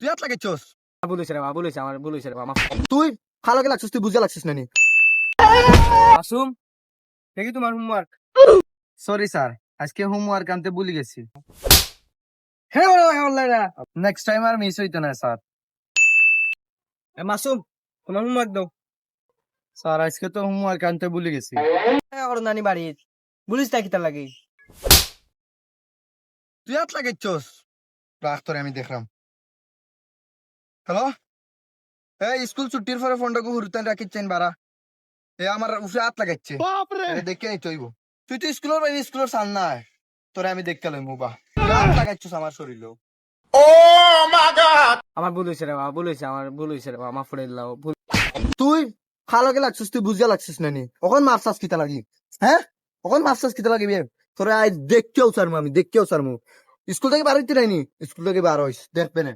তুই হাত লাগাইছস? বলেছে রে বাবা, বলেছে আমার, বলেছে রে বাবা। তুই ভালোকে লাগছিস, তুই বুঝে লাগছিস নানি? মাসুম, দেখি তোমার হোমওয়ার্ক। সরি স্যার, আজকে হোমওয়ার্ক আনতে ভুলে গেছি। হ্যাঁ বলো অনলাইন। নেক্সট টাইম আর মিস হইতো না স্যার। মাসুম, তোমার হোমওয়ার্ক দাও। স্যার আজকে তো হোমওয়ার্ক আনতে ভুলে গেছি। হ্যাঁ ওর নানি বাড়ি, বলিস তাই কিতা লাগে। তুই হাত লাগাইছস? রাখ তোরে আমি দেখলাম। হ্যালো, এই স্কুল ছুটির পরে ফোনটাকে হুরুতান রাখিচ্ছেন বারা। এ আমার উফরে হাত লাগাইছে, এটা দেখে নিতে হইব। তুই তো স্কুলের বাইরে, স্কুলের সামনে আয়, তোরে আমি দেখতে লইমু। বা হাত লাগাইছস আমার শরীরেও। আমার ভুল হয়েছে রে বাবা, ভুল হয়েছে আমার, ভুল হয়েছে রে বাবা, মাফ করে দিলাম ভুল। তুই ভালোকে লাগছিস, তুই বুঝে লাগছিস নানি? ওখান মারছাস কিতা লাগি? হ্যাঁ, ওখান মারছাস কিতা লাগি? তোরে আজ দেখতেও সারমু, আমি দেখতেও সারমু। স্কুল থেকে বার হইতে নাইনি, স্কুল থেকে বার হইস দেখবে না।